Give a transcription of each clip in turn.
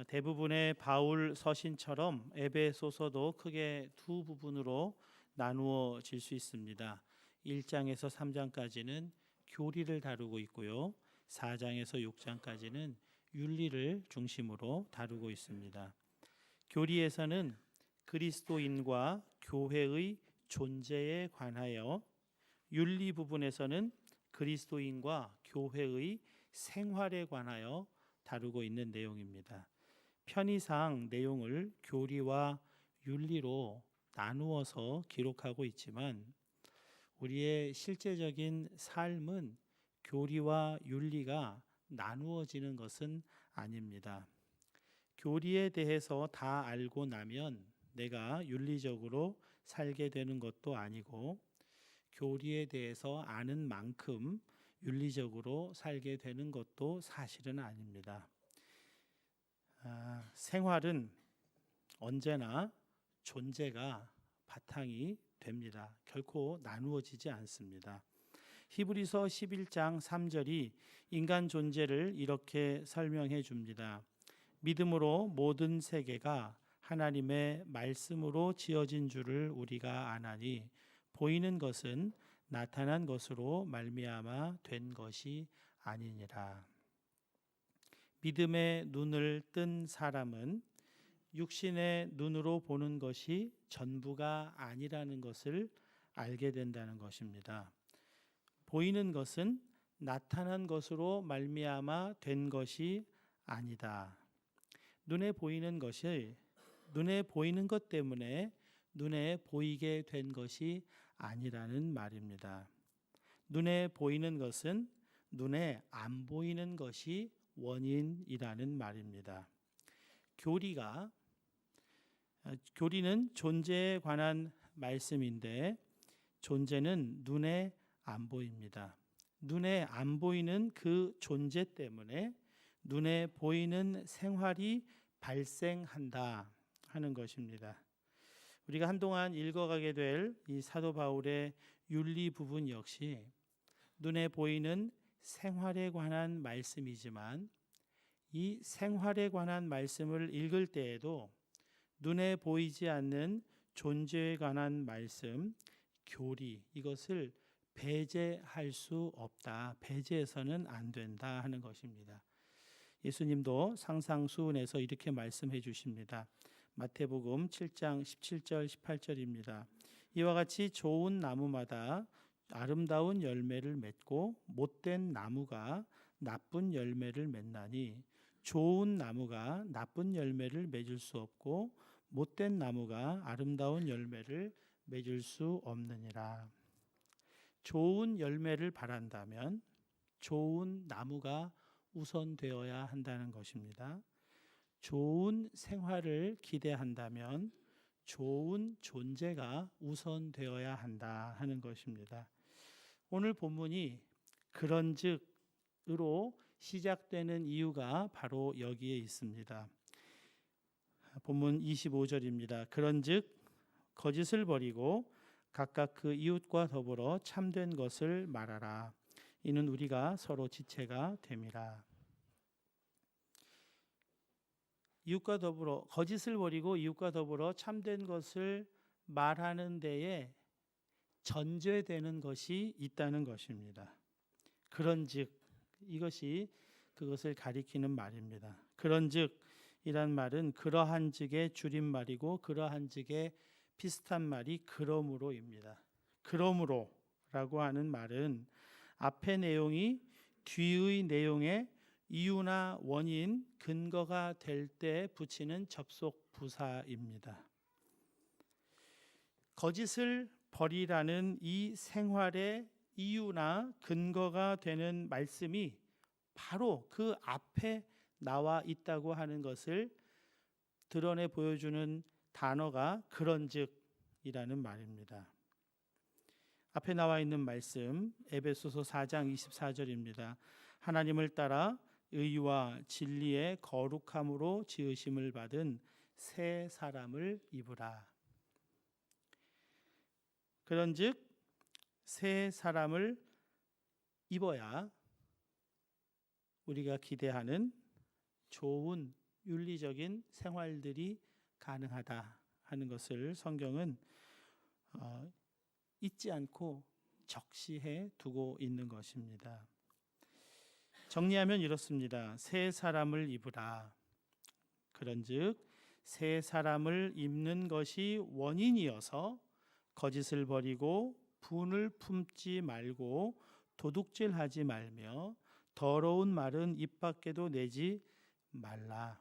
대부분의 바울 서신처럼 에베소서도 크게 두 부분으로 나누어질 수 있습니다. 1장에서 3장까지는 교리를 다루고 있고요. 4장에서 6장까지는 윤리를 중심으로 다루고 있습니다. 교리에서는 그리스도인과 교회의 존재에 관하여, 윤리 부분에서는 그리스도인과 교회의 생활에 관하여 다루고 있는 내용입니다. 편의상 내용을 교리와 윤리로 나누어서 기록하고 있지만 우리의 실제적인 삶은 교리와 윤리가 나누어지는 것은 아닙니다. 교리에 대해서 다 알고 나면 내가 윤리적으로 살게 되는 것도 아니고, 교리에 대해서 아는 만큼 윤리적으로 살게 되는 것도 사실은 아닙니다. 생활은 언제나 존재가 바탕이 됩니다. 결코 나누어지지 않습니다. 히브리서 11장 3절이 인간 존재를 이렇게 설명해 줍니다. 믿음으로 모든 세계가 하나님의 말씀으로 지어진 줄을 우리가 아나니 보이는 것은 나타난 것으로 말미암아 된 것이 아니니라. 믿음의 눈을 뜬 사람은 육신의 눈으로 보는 것이 전부가 아니라는 것을 알게 된다는 것입니다. 보이는 것은 나타난 것으로 말미암아 된 것이 아니다. 눈에 보이는 것이 눈에 보이는 것 때문에 눈에 보이게 된 것이 아니라는 말입니다. 눈에 보이는 것은 눈에 안 보이는 것이 원인이라는 말입니다. 교리는 존재에 관한 말씀인데 존재는 눈에 안 보입니다. 눈에 안 보이는 그 존재 때문에 눈에 보이는 생활이 발생한다 하는 것입니다. 우리가 한동안 읽어가게 될 이 사도 바울의 윤리 부분 역시 눈에 보이는 생활에 관한 말씀이지만, 이 생활에 관한 말씀을 읽을 때에도 눈에 보이지 않는 존재에 관한 말씀, 교리, 이것을 배제할 수 없다, 배제해서는 안 된다 하는 것입니다. 예수님도 상상수훈에서 이렇게 말씀해 주십니다. 마태복음 7장 17절 18절입니다. 이와 같이 좋은 나무마다 아름다운 열매를 맺고 못된 나무가 나쁜 열매를 맺나니 좋은 나무가 나쁜 열매를 맺을 수 없고 못된 나무가 아름다운 열매를 맺을 수 없느니라. 좋은 열매를 바란다면 좋은 나무가 우선되어야 한다는 것입니다. 좋은 생활을 기대한다면 좋은 존재가 우선되어야 한다 하는 것입니다. 오늘 본문이 그런즉으로 시작되는 이유가 바로 여기에 있습니다. 본문 25절입니다. 그런즉 거짓을 버리고 각각 그 이웃과 더불어 참된 것을 말하라. 이는 우리가 서로 지체가 됨이라. 이웃과 더불어, 거짓을 버리고 이웃과 더불어 참된 것을 말하는 데에 전제되는 것이 있다는 것입니다. 그런즉, 이것이 그것을 가리키는 말입니다. 그런즉이란 말은 그러한즉의 줄임말이고 그러한즉의 비슷한 말이 그러므로입니다. 그러므로라고 하는 말은 앞의 내용이 뒤의 내용에 이유나 원인, 근거가 될 때 붙이는 접속 부사입니다. 거짓을 버리라는 이 생활의 이유나 근거가 되는 말씀이 바로 그 앞에 나와 있다고 하는 것을 드러내 보여주는 단어가 그런즉이라는 말입니다. 앞에 나와 있는 말씀 에베소서 4장 24절입니다. 하나님을 따라 의와 진리의 거룩함으로 지으심을 받은 새 사람을 입으라. 그런즉 새 사람을 입어야 우리가 기대하는 좋은 윤리적인 생활들이 가능하다 하는 것을 성경은 잊지 않고 적시해 두고 있는 것입니다. 정리하면 이렇습니다. 새 사람을 입으라. 그런즉 새 사람을 입는 것이 원인이어서 거짓을 버리고 분을 품지 말고 도둑질하지 말며 더러운 말은 입 밖에도 내지 말라.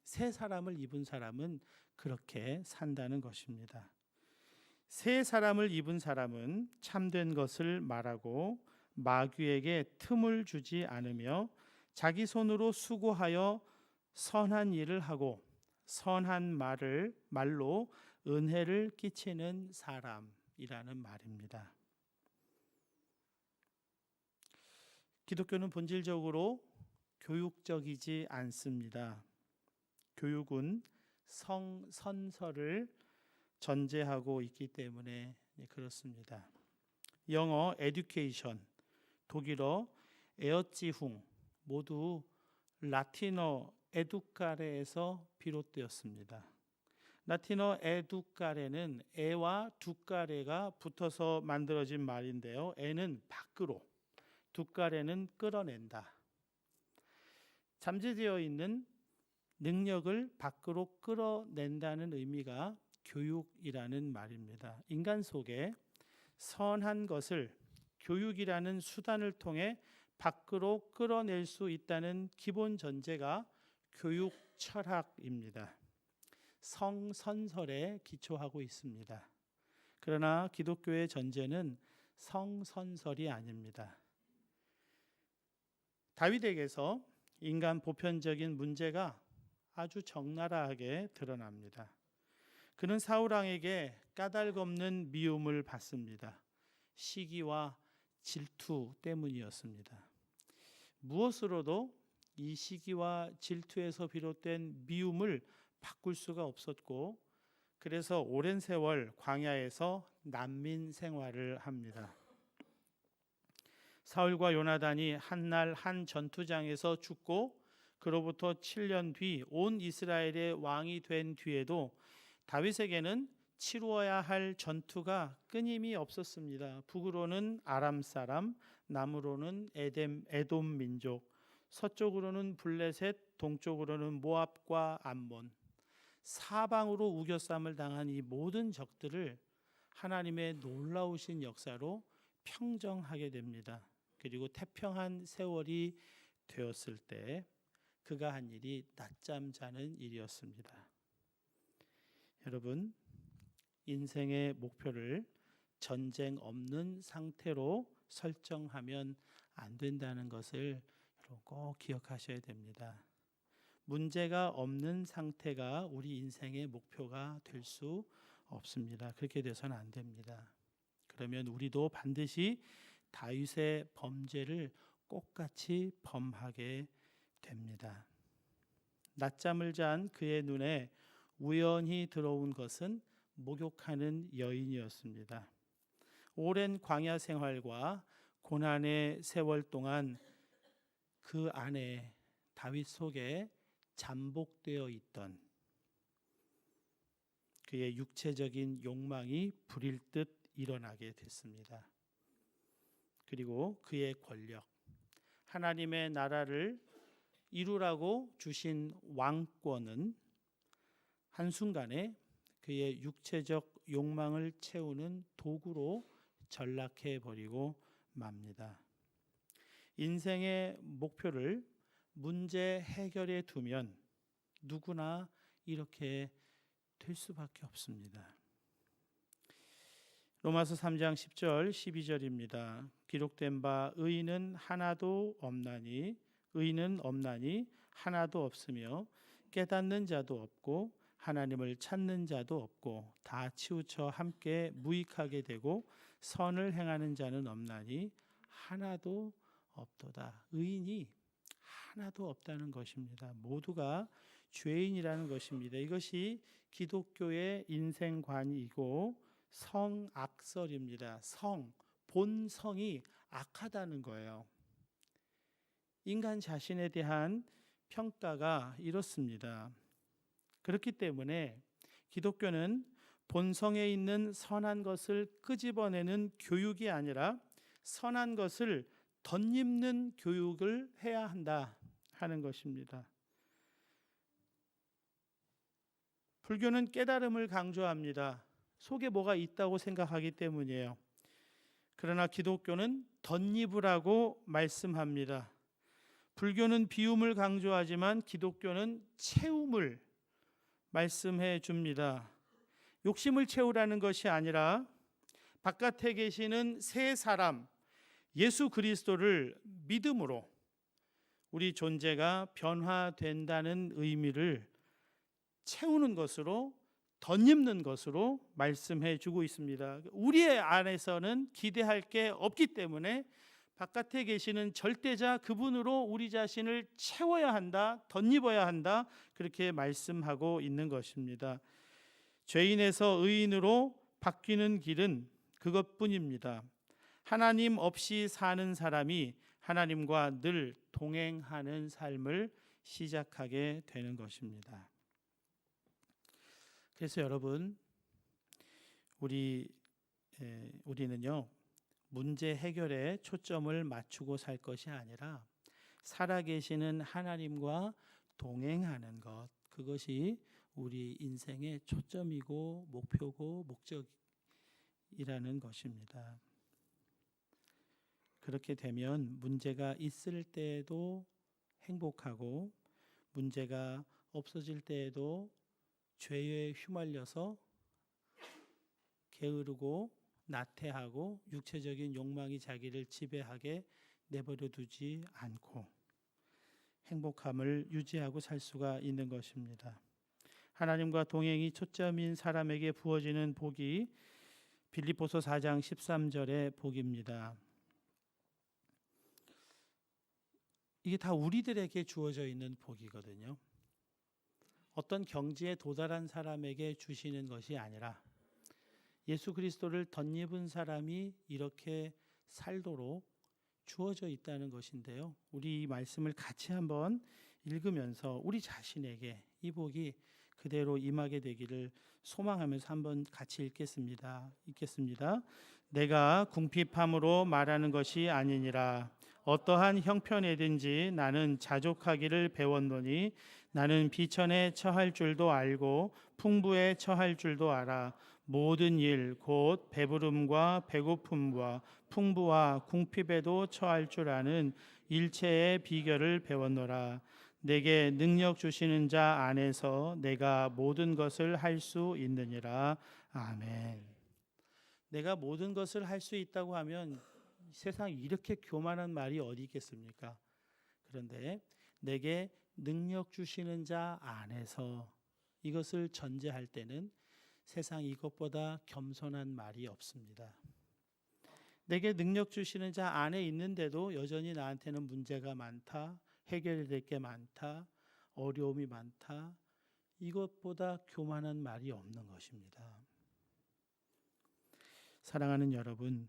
새 사람을 입은 사람은 그렇게 산다는 것입니다. 새 사람을 입은 사람은 참된 것을 말하고 마귀에게 틈을 주지 않으며 자기 손으로 수고하여 선한 일을 하고 선한 말로 은혜를 끼치는 사람이라는 말입니다. 기독교는 본질적으로 교육적이지 않습니다. 교육은 성선설을 전제하고 있기 때문에 그렇습니다. 영어 education, 독일어 에어지훈 모두 라틴어 에두카레에서 비롯되었습니다. 라틴어 에두카레는 에와 두카레가 붙어서 만들어진 말인데요. 에는 밖으로, 두카레는 끌어낸다. 잠재되어 있는 능력을 밖으로 끌어낸다는 의미가 교육이라는 말입니다. 인간 속에 선한 것을 교육이라는 수단을 통해 밖으로 끌어낼 수 있다는 기본 전제가 교육 철학입니다. 성선설에 기초하고 있습니다. 그러나 기독교의 전제는 성선설이 아닙니다. 다윗에게서 인간 보편적인 문제가 아주 적나라하게 드러납니다. 그는 사울 왕에게 까닭없는 미움을 받습니다. 시기와 질투 때문이었습니다. 무엇으로도 이 시기와 질투에서 비롯된 미움을 바꿀 수가 없었고, 그래서 오랜 세월 광야에서 난민 생활을 합니다. 사울과 요나단이 한날 한 전투장에서 죽고 그로부터 7년 뒤 온 이스라엘의 왕이 된 뒤에도 다윗에게는 치루어야 할 전투가 끊임이 없었습니다. 북으로는 아람 사람, 남으로는 에돔 민족, 서쪽으로는 블레셋, 동쪽으로는 모압과 암몬, 사방으로 우겨쌈을 당한 이 모든 적들을 하나님의 놀라우신 역사로 평정하게 됩니다. 그리고 태평한 세월이 되었을 때 그가 한 일이 낮잠 자는 일이었습니다. 여러분, 인생의 목표를 전쟁 없는 상태로 설정하면 안 된다는 것을 여러분 꼭 기억하셔야 됩니다. 문제가 없는 상태가 우리 인생의 목표가 될 수 없습니다. 그렇게 돼서는 안 됩니다. 그러면 우리도 반드시 다윗의 범죄를 똑같이 범하게 됩니다. 낮잠을 잔 그의 눈에 우연히 들어온 것은 목욕하는 여인이었습니다. 오랜 광야 생활과 고난의 세월 동안 그 안에 다윗 속에 잠복되어 있던 그의 육체적인 욕망이 불일 듯 일어나게 됐습니다. 그리고 그의 권력, 하나님의 나라를 이루라고 주신 왕권은 한순간에 그의 육체적 욕망을 채우는 도구로 전락해 버리고 맙니다. 인생의 목표를 문제 해결에 두면 누구나 이렇게 될 수밖에 없습니다. 로마서 3장 10절 12절입니다. 기록된 바 의인은 없나니 하나도 없으며 깨닫는 자도 없고 하나님을 찾는 자도 없고 다 치우쳐 함께 무익하게 되고 선을 행하는 자는 없나니 하나도 없도다. 의인이 하나도 없다는 것입니다. 모두가 죄인이라는 것입니다. 이것이 기독교의 인생관이고 성악설입니다. 본성이 악하다는 거예요. 인간 자신에 대한 평가가 이렇습니다. 그렇기 때문에 기독교는 본성에 있는 선한 것을 끄집어내는 교육이 아니라 선한 것을 덧입는 교육을 해야 한다 하는 것입니다. 불교는 깨달음을 강조합니다. 속에 뭐가 있다고 생각하기 때문이에요. 그러나 기독교는 덧입으라고 말씀합니다. 불교는 비움을 강조하지만 기독교는 채움을 말씀해 줍니다. 욕심을 채우라는 것이 아니라 바깥에 계시는 새 사람 예수 그리스도를 믿음으로 우리 존재가 변화된다는 의미를 채우는 것으로, 덧입는 것으로 말씀해 주고 있습니다. 우리의 안에서는 기대할 게 없기 때문에 바깥에 계시는 절대자 그분으로 우리 자신을 채워야 한다, 덧입어야 한다, 그렇게 말씀하고 있는 것입니다. 죄인에서 의인으로 바뀌는 길은 그것뿐입니다. 하나님 없이 사는 사람이 하나님과 늘 동행하는 삶을 시작하게 되는 것입니다. 그래서 여러분, 우리는요, 문제 해결에 초점을 맞추고 살 것이 아니라 살아계시는 하나님과 동행하는 것, 그것이 우리 인생의 초점이고 목표고 목적이라는 것입니다. 그렇게 되면 문제가 있을 때에도 행복하고 문제가 없어질 때에도 죄에 휘말려서 게으르고 나태하고 육체적인 욕망이 자기를 지배하게 내버려 두지 않고 행복함을 유지하고 살 수가 있는 것입니다. 하나님과 동행이 초점인 사람에게 부어지는 복이 빌립보서 4장 13절의 복입니다. 이게 다 우리들에게 주어져 있는 복이거든요. 어떤 경지에 도달한 사람에게 주시는 것이 아니라 예수 그리스도를 덧입은 사람이 이렇게 살도록 주어져 있다는 것인데요. 우리 이 말씀을 같이 한번 읽으면서 우리 자신에게 이 복이 그대로 임하게 되기를 소망하면서 한번 같이 읽겠습니다. 내가 궁핍함으로 말하는 것이 아니니라. 어떠한 형편에든지 나는 자족하기를 배웠노니 나는 비천에 처할 줄도 알고 풍부에 처할 줄도 알아. 모든 일 곧 배부름과 배고픔과 풍부와 궁핍에도 처할 줄 아는 일체의 비결을 배웠노라. 내게 능력 주시는 자 안에서 내가 모든 것을 할 수 있느니라. 아멘. 내가 모든 것을 할 수 있다고 하면 세상에 이렇게 교만한 말이 어디 있겠습니까? 그런데 내게 능력 주시는 자 안에서, 이것을 전제할 때는 세상 이것보다 겸손한 말이 없습니다. 내게 능력 주시는 자 안에 있는데도 여전히 나한테는 문제가 많다, 해결될 게 많다, 어려움이 많다, 이것보다 교만한 말이 없는 것입니다. 사랑하는 여러분,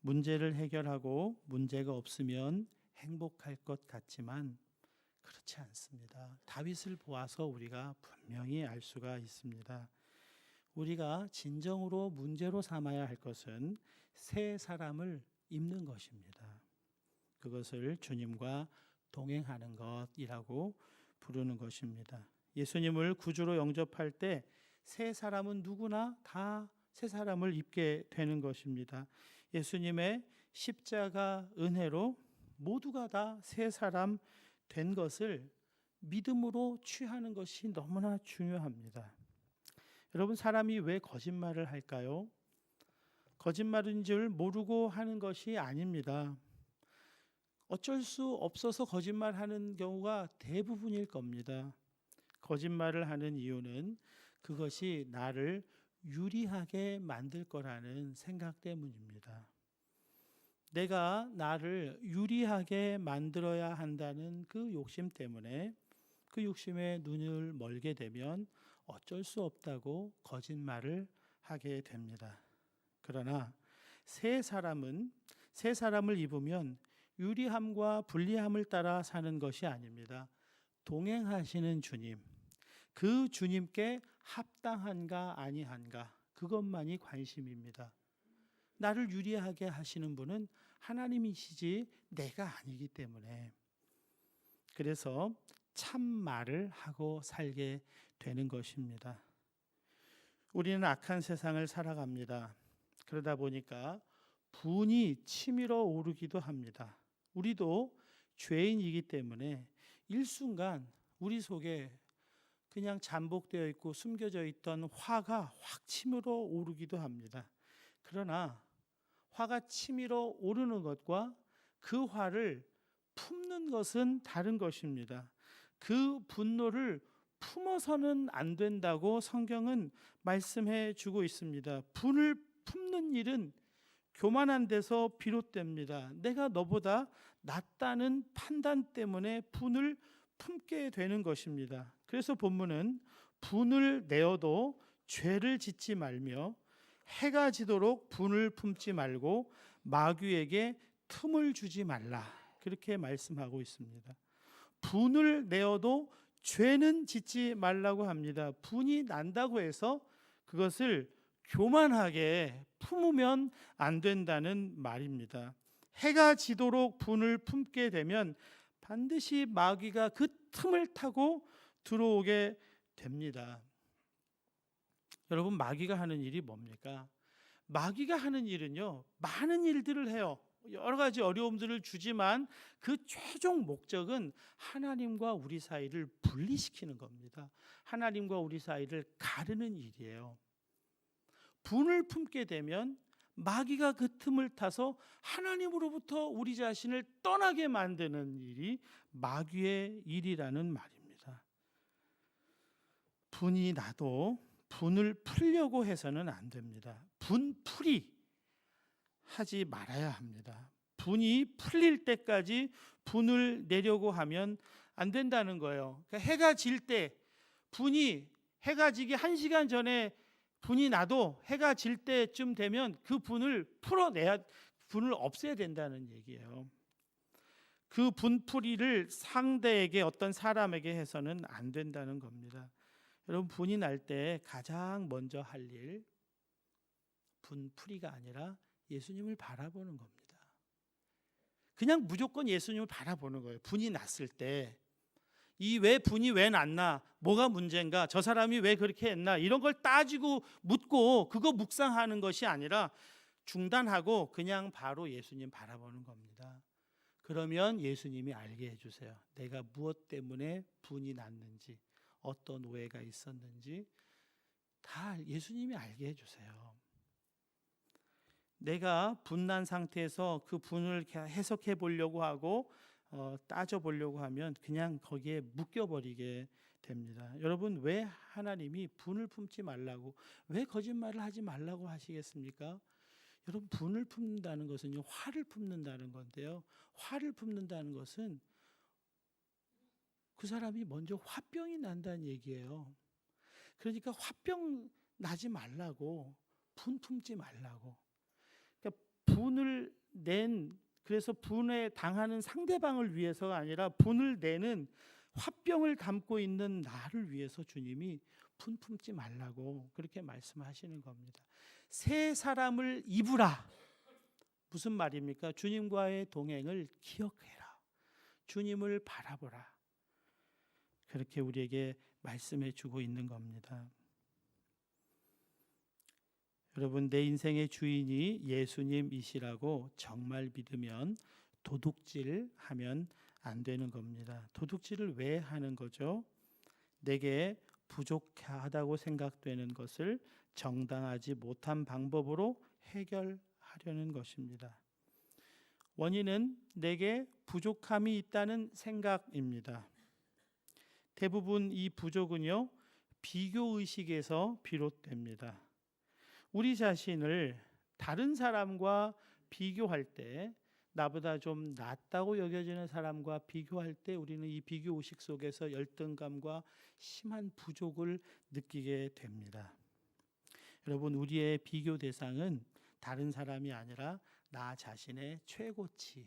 문제를 해결하고 문제가 없으면 행복할 것 같지만 그렇지 않습니다. 다윗을 보아서 우리가 분명히 알 수가 있습니다. 우리가 진정으로 문제로 삼아야 할 것은 새 사람을 입는 것입니다. 그것을 주님과 동행하는 것이라고 부르는 것입니다. 예수님을 구주로 영접할 때 새 사람은 누구나 다 새 사람을 입게 되는 것입니다. 예수님의 십자가 은혜로 모두가 다 새 사람 된 것을 믿음으로 취하는 것이 너무나 중요합니다. 여러분, 사람이 왜 거짓말을 할까요? 거짓말인 줄 모르고 하는 것이 아닙니다. 어쩔 수 없어서 거짓말하는 경우가 대부분일 겁니다. 거짓말을 하는 이유는 그것이 나를 유리하게 만들 거라는 생각 때문입니다. 내가 나를 유리하게 만들어야 한다는 그 욕심 때문에 그 욕심에 눈을 멀게 되면 어쩔 수 없다고 거짓말을 하게 됩니다. 그러나 새 사람을 입으면 유리함과 불리함을 따라 사는 것이 아닙니다. 동행하시는 주님, 그 주님께 합당한가 아니한가, 그것만이 관심입니다. 나를 유리하게 하시는 분은 하나님이시지 내가 아니기 때문에, 그래서 참 말을 하고 살게 되는 것입니다. 우리는 악한 세상을 살아갑니다. 그러다 보니까 분이 치밀어 오르기도 합니다. 우리도 죄인이기 때문에 일순간 우리 속에 그냥 잠복되어 있고 숨겨져 있던 화가 확 치밀어 오르기도 합니다. 그러나 화가 치밀어 오르는 것과 그 화를 품는 것은 다른 것입니다. 그 분노를 품어서는 안 된다고 성경은 말씀해 주고 있습니다. 분을 품는 일은 교만한 데서 비롯됩니다. 내가 너보다 낫다는 판단 때문에 분을 품게 되는 것입니다. 그래서 본문은 분을 내어도 죄를 짓지 말며 해가 지도록 분을 품지 말고 마귀에게 틈을 주지 말라, 그렇게 말씀하고 있습니다. 분을 내어도 죄는 짓지 말라고 합니다. 분이 난다고 해서 그것을 교만하게 품으면 안 된다는 말입니다. 해가 지도록 분을 품게 되면 반드시 마귀가 그 틈을 타고 들어오게 됩니다. 여러분, 마귀가 하는 일이 뭡니까? 마귀가 하는 일은요, 많은 일들을 해요. 여러 가지 어려움들을 주지만 그 최종 목적은 하나님과 우리 사이를 분리시키는 겁니다. 하나님과 우리 사이를 가르는 일이에요. 분을 품게 되면 마귀가 그 틈을 타서 하나님으로부터 우리 자신을 떠나게 만드는 일이 마귀의 일이라는 말입니다. 분이 나도 분을 풀려고 해서는 안 됩니다. 분풀이 하지 말아야 합니다. 분이 풀릴 때까지 분을 내려고 하면 안 된다는 거예요. 그러니까 해가 질 때 분이, 해가 지기 1시간 전에 분이 나도 해가 질 때쯤 되면 그 분을 풀어내야, 분을 없애야 된다는 얘기예요. 그 분풀이를 상대에게, 어떤 사람에게 해서는 안 된다는 겁니다. 여러분, 분이 날 때 가장 먼저 할 일, 분풀이가 아니라 예수님을 바라보는 겁니다. 그냥 무조건 예수님을 바라보는 거예요. 분이 났을 때 이 왜 분이 왜 났나, 뭐가 문제인가, 저 사람이 왜 그렇게 했나, 이런 걸 따지고 묻고 그거 묵상하는 것이 아니라 중단하고 그냥 바로 예수님 바라보는 겁니다. 그러면 예수님이 알게 해주세요. 내가 무엇 때문에 분이 났는지, 어떤 오해가 있었는지 다 예수님이 알게 해주세요. 내가 분난 상태에서 그 분을 해석해 보려고 하고 따져 보려고 하면 그냥 거기에 묶여버리게 됩니다. 여러분, 왜 하나님이 분을 품지 말라고, 왜 거짓말을 하지 말라고 하시겠습니까? 여러분, 분을 품는다는 것은요, 화를 품는다는 건데요, 화를 품는다는 것은 그 사람이 먼저 화병이 난다는 얘기예요. 그러니까 화병 나지 말라고, 분 품지 말라고. 그러니까 분을 낸, 그래서 분에 당하는 상대방을 위해서가 아니라 분을 내는 화병을 담고 있는 나를 위해서 주님이 분 품지 말라고 그렇게 말씀하시는 겁니다. 새 사람을 입으라. 무슨 말입니까? 주님과의 동행을 기억해라. 주님을 바라보라. 그렇게 우리에게 말씀해 주고 있는 겁니다. 여러분, 내 인생의 주인이 예수님이시라고 정말 믿으면 도둑질하면 안 되는 겁니다. 도둑질을 왜 하는 거죠? 내게 부족하다고 생각되는 것을 정당하지 못한 방법으로 해결하려는 것입니다. 원인은 내게 부족함이 있다는 생각입니다. 대부분 이 부족은요, 비교의식에서 비롯됩니다. 우리 자신을 다른 사람과 비교할 때, 나보다 좀 낫다고 여겨지는 사람과 비교할 때 우리는 이 비교의식 속에서 열등감과 심한 부족을 느끼게 됩니다. 여러분, 우리의 비교 대상은 다른 사람이 아니라 나 자신의 최고치,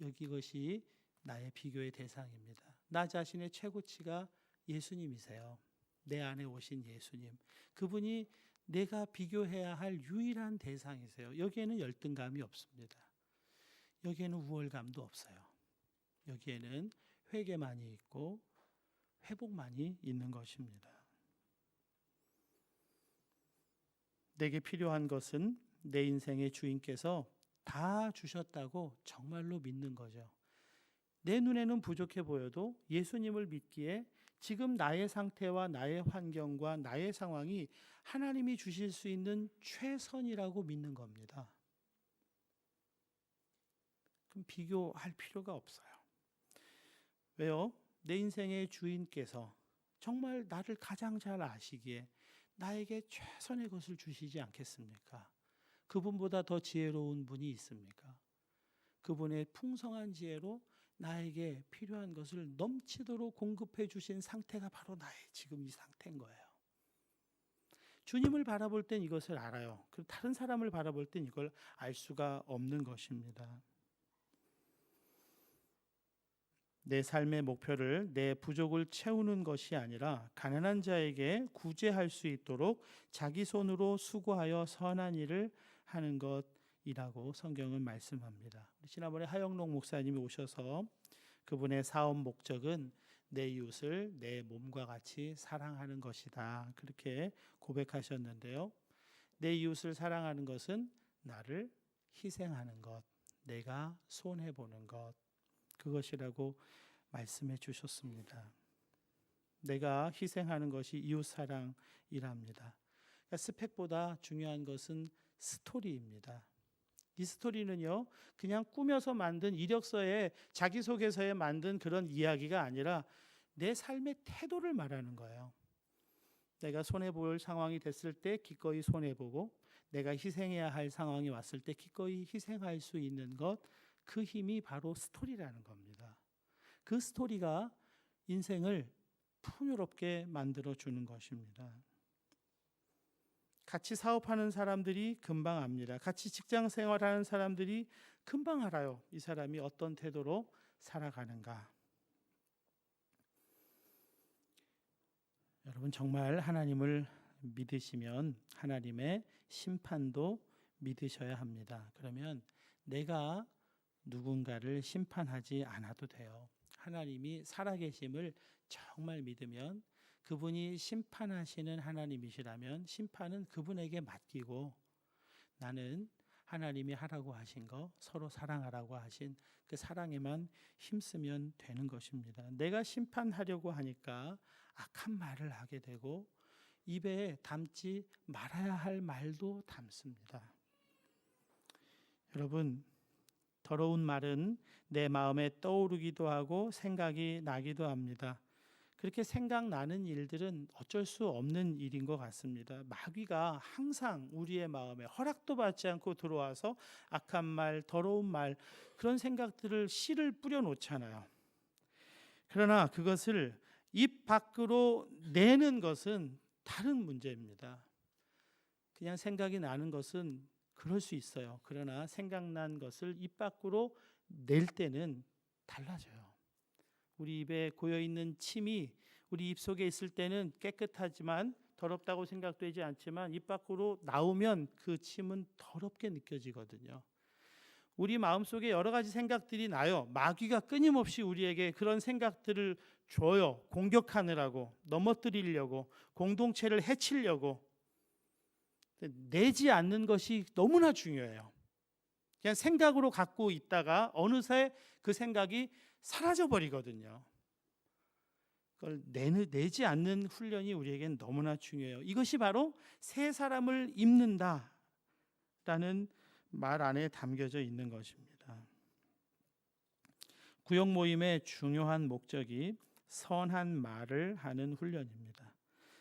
여기 이것이 나의 비교의 대상입니다. 나 자신의 최고치가 예수님이세요. 내 안에 오신 예수님. 그분이 내가 비교해야 할 유일한 대상이세요. 여기에는 열등감이 없습니다. 여기에는 우월감도 없어요. 여기에는 회개만이 있고 회복만이 있는 것입니다. 내게 필요한 것은 내 인생의 주인께서 다 주셨다고 정말로 믿는 거죠. 내 눈에는 부족해 보여도 예수님을 믿기에 지금 나의 상태와 나의 환경과 나의 상황이 하나님이 주실 수 있는 최선이라고 믿는 겁니다. 그럼 비교할 필요가 없어요. 왜요? 내 인생의 주인께서 정말 나를 가장 잘 아시기에 나에게 최선의 것을 주시지 않겠습니까? 그분보다 더 지혜로운 분이 있습니까? 그분의 풍성한 지혜로 나에게 필요한 것을 넘치도록 공급해 주신 상태가 바로 나의 지금 이 상태인 거예요. 주님을 바라볼 땐 이것을 알아요. 그리고 다른 사람을 바라볼 땐 이걸 알 수가 없는 것입니다. 내 삶의 목표를 내 부족을 채우는 것이 아니라 가난한 자에게 구제할 수 있도록 자기 손으로 수고하여 선한 일을 하는 것이라고 성경은 말씀합니다. 지난번에 하영록 목사님이 오셔서 그분의 사업 목적은 내 이웃을 내 몸과 같이 사랑하는 것이다. 그렇게 고백하셨는데요. 내 이웃을 사랑하는 것은 나를 희생하는 것, 내가 손해보는 것, 그것이라고 말씀해 주셨습니다. 내가 희생하는 것이 이웃사랑이랍니다. 그러니까 스펙보다 중요한 것은 스토리입니다. 이 스토리는요, 그냥 꾸며서 만든 이력서에 자기소개서에 만든 그런 이야기가 아니라 내 삶의 태도를 말하는 거예요. 내가 손해볼 상황이 됐을 때 기꺼이 손해보고 내가 희생해야 할 상황이 왔을 때 기꺼이 희생할 수 있는 것, 그 힘이 바로 스토리라는 겁니다. 그 스토리가 인생을 풍요롭게 만들어주는 것입니다. 같이 사업하는 사람들이 금방 압니다. 같이 직장 생활하는 사람들이 금방 알아요. 이 사람이 어떤 태도로 살아가는가. 여러분 정말 하나님을 믿으시면 하나님의 심판도 믿으셔야 합니다. 그러면 내가 누군가를 심판하지 않아도 돼요. 하나님이 살아계심을 정말 믿으면 그분이 심판하시는 하나님이시라면 심판은 그분에게 맡기고 나는 하나님이 하라고 하신 거, 서로 사랑하라고 하신 그 사랑에만 힘쓰면 되는 것입니다. 내가 심판하려고 하니까 악한 말을 하게 되고 입에 담지 말아야 할 말도 담습니다. 여러분, 더러운 말은 내 마음에 떠오르기도 하고 생각이 나기도 합니다. 그렇게 생각나는 일들은 어쩔 수 없는 일인 것 같습니다. 마귀가 항상 우리의 마음에 허락도 받지 않고 들어와서 악한 말, 더러운 말, 그런 생각들을 씨를 뿌려 놓잖아요. 그러나 그것을 입 밖으로 내는 것은 다른 문제입니다. 그냥 생각이 나는 것은 그럴 수 있어요. 그러나 생각난 것을 입 밖으로 낼 때는 달라져요. 우리 입에 고여있는 침이 우리 입 속에 있을 때는 깨끗하지만 더럽다고 생각되지 않지만 입 밖으로 나오면 그 침은 더럽게 느껴지거든요. 우리 마음속에 여러 가지 생각들이 나요. 마귀가 끊임없이 우리에게 그런 생각들을 줘요. 공격하느라고, 넘어뜨리려고, 공동체를 해치려고. 내지 않는 것이 너무나 중요해요. 그냥 생각으로 갖고 있다가 어느새 그 생각이 사라져 버리거든요. 그걸 내지 않는 훈련이 우리에겐 너무나 중요해요. 이것이 바로 새 사람을 입는다라는 말 안에 담겨져 있는 것입니다. 구역 모임의 중요한 목적이 선한 말을 하는 훈련입니다.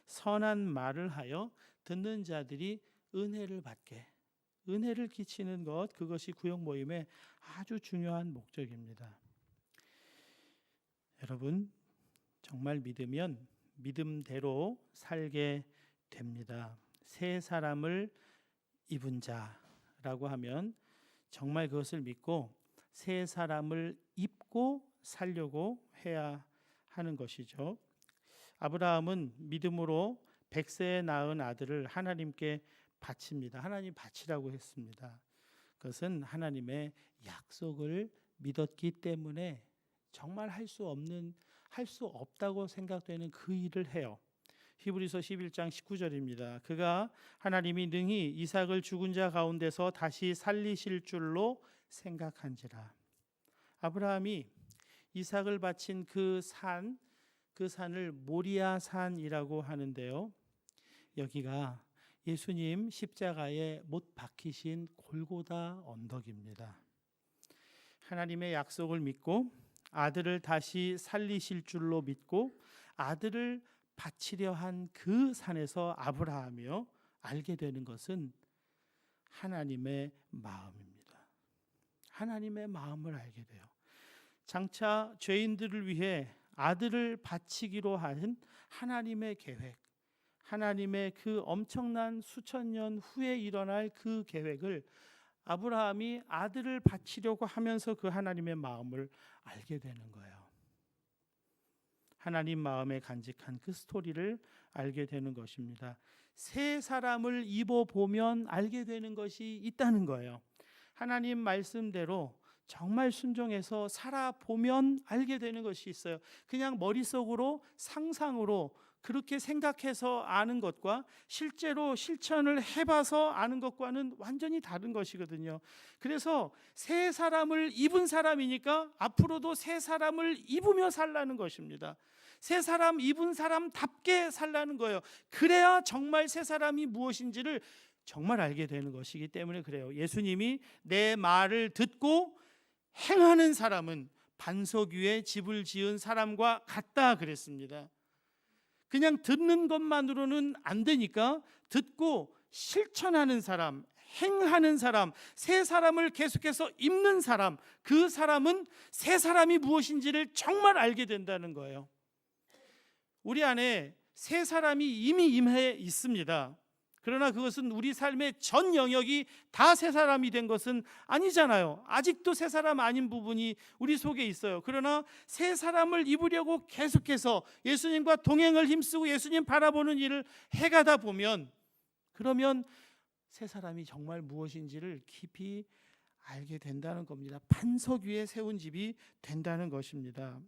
선한 말을 하여 듣는 자들이 은혜를 받게, 은혜를 끼치는 것, 그것이 구역 모임의 아주 중요한 목적입니다. 여러분 정말 믿으면 믿음대로 살게 됩니다. 새 사람을 입은 자라고 하면 정말 그것을 믿고 새 사람을 입고 살려고 해야 하는 것이죠. 아브라함은 믿음으로 100세에 낳은 아들을 하나님께 바칩니다. 하나님 바치라고 했습니다. 그것은 하나님의 약속을 믿었기 때문에 정말 할 수 없다고 생각되는 그 일을 해요. 히브리서 11장 19절입니다. 그가 하나님이 능히 이삭을 죽은 자 가운데서 다시 살리실 줄로 생각한지라. 아브라함이 이삭을 바친 그 산을 모리아 산이라고 하는데요. 여기가 예수님 십자가에 못 박히신 골고다 언덕입니다. 하나님의 약속을 믿고 아들을 다시 살리실 줄로 믿고 아들을 바치려 한 그 산에서 아브라함이요 알게 되는 것은 하나님의 마음입니다. 하나님의 마음을 알게 돼요. 장차 죄인들을 위해 아들을 바치기로 한 하나님의 계획, 하나님의 그 엄청난 수천 년 후에 일어날 그 계획을 아브라함이 아들을 바치려고 하면서 그 하나님의 마음을 알게 되는 거예요. 하나님 마음에 간직한 그 스토리를 알게 되는 것입니다. 새 사람을 입어보면 알게 되는 것이 있다는 거예요. 하나님 말씀대로 정말 순종해서 살아보면 알게 되는 것이 있어요. 그냥 머릿속으로 상상으로 그렇게 생각해서 아는 것과 실제로 실천을 해봐서 아는 것과는 완전히 다른 것이거든요. 그래서 새 사람을 입은 사람이니까 앞으로도 새 사람을 입으며 살라는 것입니다. 새 사람 입은 사람답게 살라는 거예요. 그래야 정말 새 사람이 무엇인지를 정말 알게 되는 것이기 때문에 그래요. 예수님이 내 말을 듣고 행하는 사람은 반석 위에 집을 지은 사람과 같다 그랬습니다. 그냥 듣는 것만으로는 안 되니까 듣고 실천하는 사람, 행하는 사람, 새 사람을 계속해서 입는 사람, 그 사람은 새 사람이 무엇인지를 정말 알게 된다는 거예요. 우리 안에 새 사람이 이미 임해 있습니다. 그러나 그것은 우리 삶의 전 영역이 다 새 사람이 된 것은 아니잖아요. 아직도 새 사람 아닌 부분이 우리 속에 있어요. 그러나 새 사람을 입으려고 계속해서 예수님과 동행을 힘쓰고 예수님 바라보는 일을 해가다 보면 그러면 새 사람이 정말 무엇인지를 깊이 알게 된다는 겁니다. 반석 위에 세운 집이 된다는 것입니다.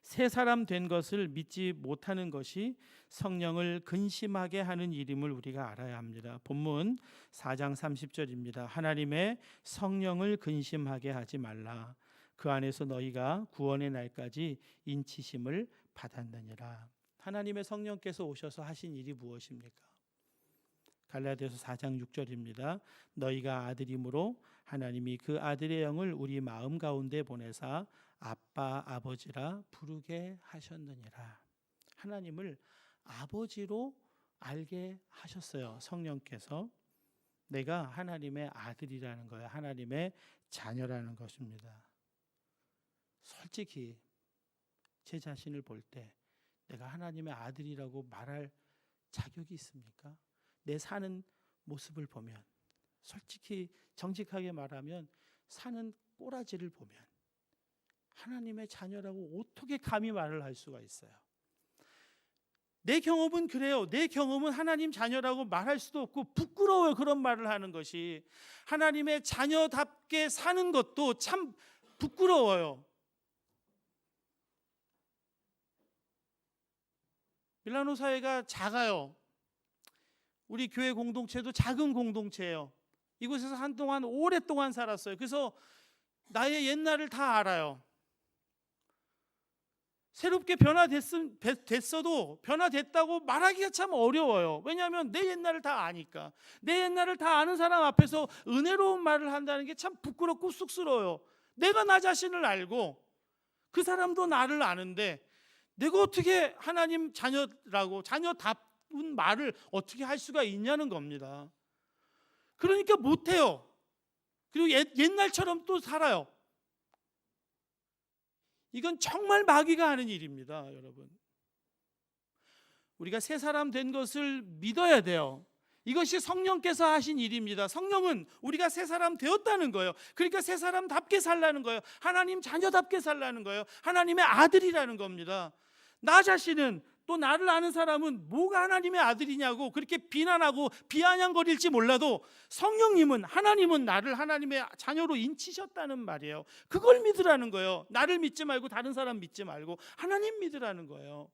새 사람 된 것을 믿지 못하는 것이 성령을 근심하게 하는 일임을 우리가 알아야 합니다. 본문 4장 30절입니다. 하나님의 성령을 근심하게 하지 말라. 그 안에서 너희가 구원의 날까지 인치심을 받았느니라. 하나님의 성령께서 오셔서 하신 일이 무엇입니까? 갈라디아서 4장 6절입니다. 너희가 아들이므로 하나님이 그 아들의 영을 우리 마음 가운데 보내사 아빠 아버지라 부르게 하셨느니라. 하나님을 아버지로 알게 하셨어요. 성령께서. 내가 하나님의 아들이라는 거예요. 하나님의 자녀라는 것입니다. 솔직히 제 자신을 볼 때 내가 하나님의 아들이라고 말할 자격이 있습니까? 내 사는 모습을 보면, 솔직히 정직하게 말하면 사는 꼬라지를 보면 하나님의 자녀라고 어떻게 감히 말을 할 수가 있어요? 내 경험은 그래요. 내 경험은 하나님 자녀라고 말할 수도 없고 부끄러워요. 그런 말을 하는 것이. 하나님의 자녀답게 사는 것도 참 부끄러워요. 밀라노 사회가 작아요. 우리 교회 공동체도 작은 공동체예요. 이곳에서 한동안 오랫동안 살았어요. 그래서 나의 옛날을 다 알아요. 새롭게 변화됐어도 변화됐다고 말하기가 참 어려워요. 왜냐하면 내 옛날을 다 아니까. 내 옛날을 다 아는 사람 앞에서 은혜로운 말을 한다는 게 참 부끄럽고 쑥스러워요. 내가 나 자신을 알고 그 사람도 나를 아는데 내가 어떻게 하나님 자녀라고 자녀답은 말을 어떻게 할 수가 있냐는 겁니다. 그러니까 못해요. 그리고 옛날처럼 또 살아요. 이건 정말 마귀가 하는 일입니다, 여러분. 우리가 새 사람 된 것을 믿어야 돼요. 이것이 성령께서 하신 일입니다. 성령은 우리가 새 사람 되었다는 거예요. 그러니까 새 사람답게 살라는 거예요. 하나님 자녀답게 살라는 거예요. 하나님의 아들이라는 겁니다. 나 자신은, 또 나를 아는 사람은 뭐가 하나님의 아들이냐고 그렇게 비난하고 비아냥거릴지 몰라도 성령님은, 하나님은 나를 하나님의 자녀로 인치셨다는 말이에요. 그걸 믿으라는 거예요. 나를 믿지 말고 다른 사람 믿지 말고 하나님 믿으라는 거예요.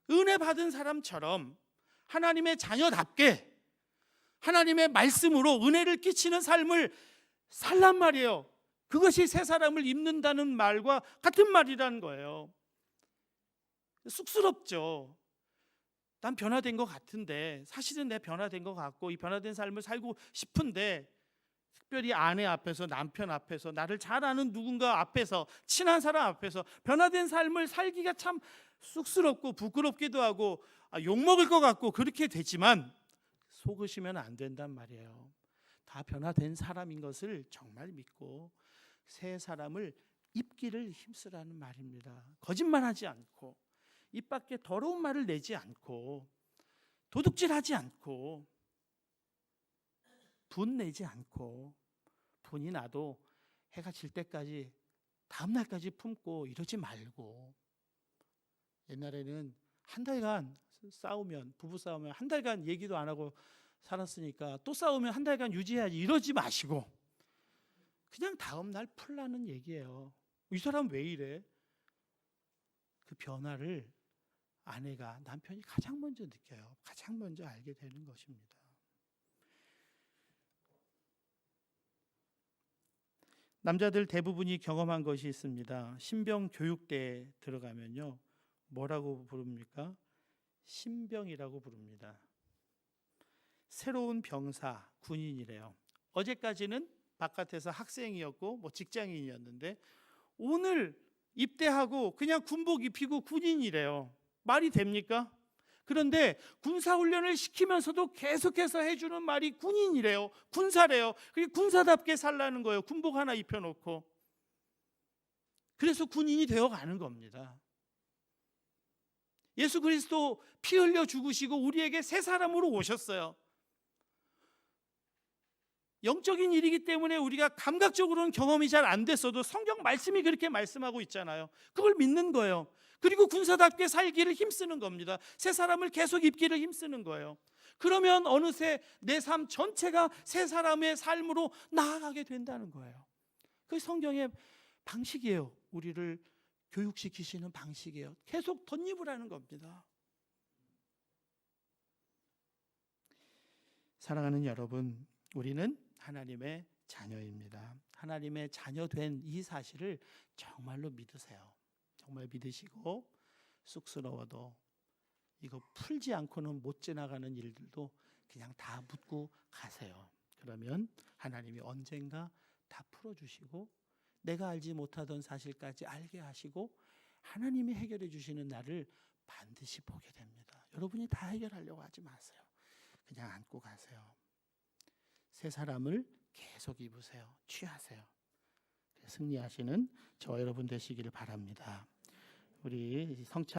은혜 받은 사람처럼 하나님의 자녀답게 하나님의 말씀으로 은혜를 끼치는 삶을 살란 말이에요. 그것이 새 사람을 입는다는 말과 같은 말이라는 거예요. 쑥스럽죠. 난 변화된 것 같은데, 사실은 내 변화된 것 같고 이 변화된 삶을 살고 싶은데, 특별히 아내 앞에서, 남편 앞에서, 나를 잘 아는 누군가 앞에서, 친한 사람 앞에서 변화된 삶을 살기가 참 쑥스럽고 부끄럽기도 하고 욕먹을 것 같고 그렇게 되지만 속으시면 안 된단 말이에요. 다 변화된 사람인 것을 정말 믿고 새 사람을 입기를 힘쓰라는 말입니다. 거짓말하지 않고, 입 밖에 더러운 말을 내지 않고, 도둑질하지 않고, 분 내지 않고, 분이 나도 해가 질 때까지, 다음 날까지 품고 이러지 말고. 옛날에는 한 달간 싸우면, 부부 싸우면 한 달간 얘기도 안 하고 살았으니까 또 싸우면 한 달간 유지해야지, 이러지 마시고 그냥 다음 날 풀라는 얘기예요. 이 사람 왜 이래? 그 변화를 아내가, 남편이 가장 먼저 느껴요. 가장 먼저 알게 되는 것입니다. 남자들 대부분이 경험한 것이 있습니다. 신병 교육대에 들어가면요, 뭐라고 부릅니까? 신병이라고 부릅니다. 새로운 병사, 군인이래요. 어제까지는 바깥에서 학생이었고 뭐 직장인이었는데 오늘 입대하고 그냥 군복 입히고 군인이래요. 말이 됩니까? 그런데 군사훈련을 시키면서도 계속해서 해주는 말이 군인이래요. 군사래요. 그게 군사답게 살라는 거예요. 군복 하나 입혀놓고. 그래서 군인이 되어가는 겁니다. 예수 그리스도 피 흘려 죽으시고 우리에게 새 사람으로 오셨어요. 영적인 일이기 때문에 우리가 감각적으로는 경험이 잘 안 됐어도 성경 말씀이 그렇게 말씀하고 있잖아요. 그걸 믿는 거예요. 그리고 군사답게 살기를 힘쓰는 겁니다. 새 사람을 계속 입기를 힘쓰는 거예요. 그러면 어느새 내 삶 전체가 새 사람의 삶으로 나아가게 된다는 거예요. 그게 성경의 방식이에요. 우리를 교육시키시는 방식이에요. 계속 덧입으라는 겁니다. 사랑하는 여러분, 우리는 하나님의 자녀입니다. 하나님의 자녀된 이 사실을 정말로 믿으세요. 정말 믿으시고 쑥스러워도 이거 풀지 않고는 못 지나가는 일들도 그냥 다 묻고 가세요. 그러면 하나님이 언젠가 다 풀어주시고 내가 알지 못하던 사실까지 알게 하시고 하나님이 해결해 주시는 날을 반드시 보게 됩니다. 여러분이 다 해결하려고 하지 마세요. 그냥 안고 가세요. 새 사람을 계속 입으세요. 취하세요. 승리하시는 저와 여러분 되시기를 바랍니다. 우리 성찬